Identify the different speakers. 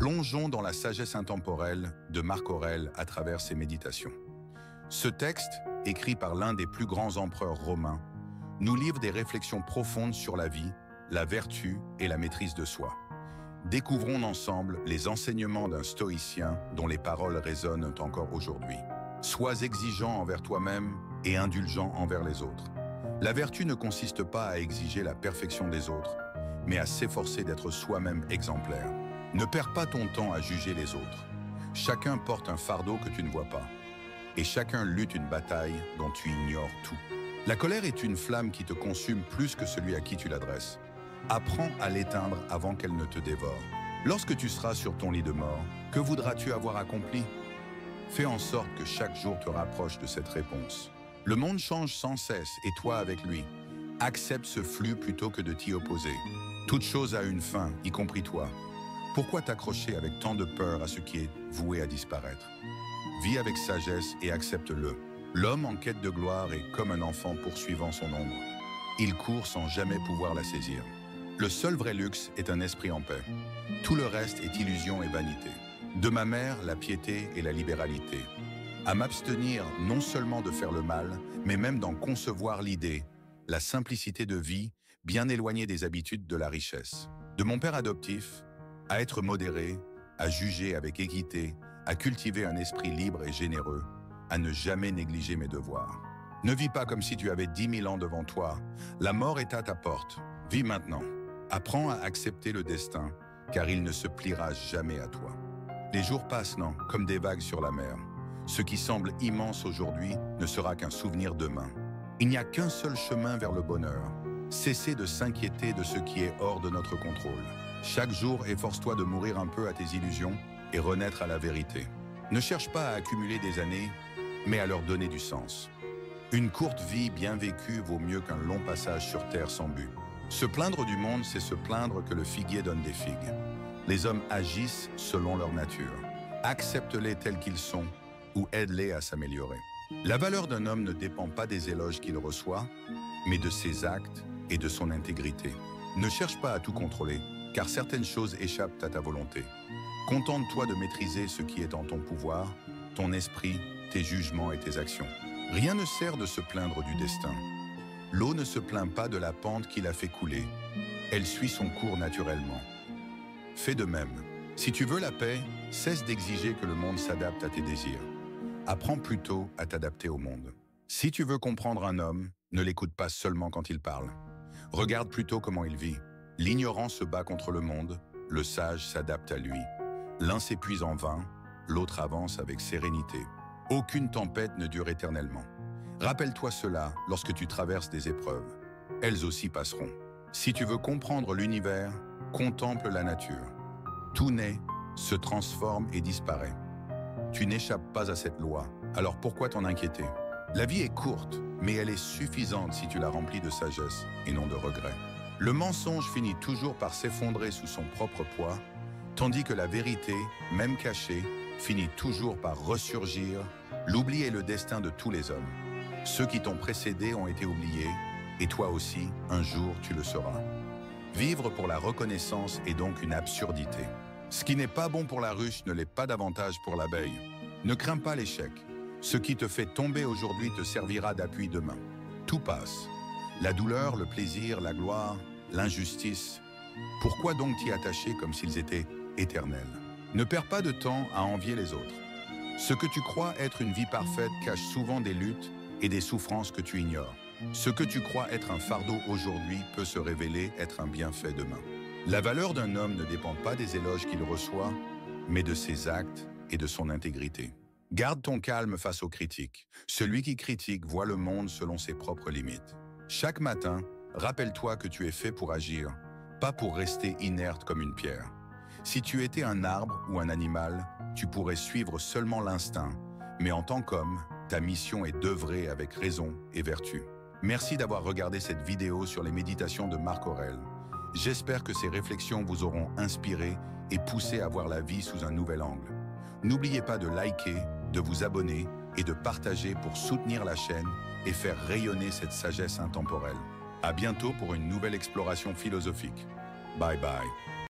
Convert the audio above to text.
Speaker 1: Plongeons dans la sagesse intemporelle de Marc Aurèle à travers ses méditations. Ce texte, écrit par l'un des plus grands empereurs romains, nous livre des réflexions profondes sur la vie, la vertu et la maîtrise de soi. Découvrons ensemble les enseignements d'un stoïcien dont les paroles résonnent encore aujourd'hui. Sois exigeant envers toi-même et indulgent envers les autres. La vertu ne consiste pas à exiger la perfection des autres, mais à s'efforcer d'être soi-même exemplaire. Ne perds pas ton temps à juger les autres. Chacun porte un fardeau que tu ne vois pas. Et chacun lutte une bataille dont tu ignores tout. La colère est une flamme qui te consume plus que celui à qui tu l'adresses. Apprends à l'éteindre avant qu'elle ne te dévore. Lorsque tu seras sur ton lit de mort, que voudras-tu avoir accompli? Fais en sorte que chaque jour te rapproche de cette réponse. Le monde change sans cesse, et toi avec lui. Accepte ce flux plutôt que de t'y opposer. Toute chose a une fin, y compris toi. Pourquoi t'accrocher avec tant de peur à ce qui est voué à disparaître? Vis avec sagesse et accepte-le. L'homme en quête de gloire est comme un enfant poursuivant son ombre. Il court sans jamais pouvoir la saisir. Le seul vrai luxe est un esprit en paix. Tout le reste est illusion et vanité. De ma mère, la piété et la libéralité. À m'abstenir non seulement de faire le mal, mais même d'en concevoir l'idée, la simplicité de vie, bien éloignée des habitudes de la richesse. De mon père adoptif, à être modéré, à juger avec équité, à cultiver un esprit libre et généreux, à ne jamais négliger mes devoirs. Ne vis pas comme si tu avais 10 000 ans devant toi. La mort est à ta porte. Vis maintenant. Apprends à accepter le destin, car il ne se pliera jamais à toi. Les jours passent, non, comme des vagues sur la mer. Ce qui semble immense aujourd'hui ne sera qu'un souvenir demain. Il n'y a qu'un seul chemin vers le bonheur. Cessez de s'inquiéter de ce qui est hors de notre contrôle. Chaque jour, efforce-toi de mourir un peu à tes illusions et renaître à la vérité. Ne cherche pas à accumuler des années, mais à leur donner du sens. Une courte vie bien vécue vaut mieux qu'un long passage sur terre sans but. Se plaindre du monde, c'est se plaindre que le figuier donne des figues. Les hommes agissent selon leur nature. Accepte-les tels qu'ils sont ou aide-les à s'améliorer. La valeur d'un homme ne dépend pas des éloges qu'il reçoit, mais de ses actes et de son intégrité. Ne cherche pas à tout contrôler, car certaines choses échappent à ta volonté. Contente-toi de maîtriser ce qui est en ton pouvoir, ton esprit, tes jugements et tes actions. Rien ne sert de se plaindre du destin. L'eau ne se plaint pas de la pente qui la fait couler. Elle suit son cours naturellement. Fais de même. Si tu veux la paix, cesse d'exiger que le monde s'adapte à tes désirs. Apprends plutôt à t'adapter au monde. Si tu veux comprendre un homme, ne l'écoute pas seulement quand il parle. Regarde plutôt comment il vit. L'ignorant se bat contre le monde, le sage s'adapte à lui. L'un s'épuise en vain, l'autre avance avec sérénité. Aucune tempête ne dure éternellement. Rappelle-toi cela lorsque tu traverses des épreuves. Elles aussi passeront. Si tu veux comprendre l'univers, contemple la nature. Tout naît, se transforme et disparaît. Tu n'échappes pas à cette loi, alors pourquoi t'en inquiéter? La vie est courte, mais elle est suffisante si tu la remplis de sagesse et non de regrets. Le mensonge finit toujours par s'effondrer sous son propre poids, tandis que la vérité, même cachée, finit toujours par ressurgir. L'oubli est le destin de tous les hommes. Ceux qui t'ont précédé ont été oubliés, et toi aussi, un jour, tu le seras. Vivre pour la reconnaissance est donc une absurdité. Ce qui n'est pas bon pour la ruche ne l'est pas davantage pour l'abeille. Ne crains pas l'échec. Ce qui te fait tomber aujourd'hui te servira d'appui demain. Tout passe. La douleur, le plaisir, la gloire, l'injustice. Pourquoi donc t'y attacher comme s'ils étaient éternels? Ne perds pas de temps à envier les autres. Ce que tu crois être une vie parfaite cache souvent des luttes et des souffrances que tu ignores. Ce que tu crois être un fardeau aujourd'hui peut se révéler être un bienfait demain. La valeur d'un homme ne dépend pas des éloges qu'il reçoit, mais de ses actes et de son intégrité. Garde ton calme face aux critiques. Celui qui critique voit le monde selon ses propres limites. Chaque matin, rappelle-toi que tu es fait pour agir, pas pour rester inerte comme une pierre. Si tu étais un arbre ou un animal, tu pourrais suivre seulement l'instinct, mais en tant qu'homme, ta mission est d'œuvrer avec raison et vertu. Merci d'avoir regardé cette vidéo sur les méditations de Marc Aurèle. J'espère que ces réflexions vous auront inspiré et poussé à voir la vie sous un nouvel angle. N'oubliez pas de liker, de vous abonner et de partager pour soutenir la chaîne et faire rayonner cette sagesse intemporelle. À bientôt pour une nouvelle exploration philosophique. Bye bye.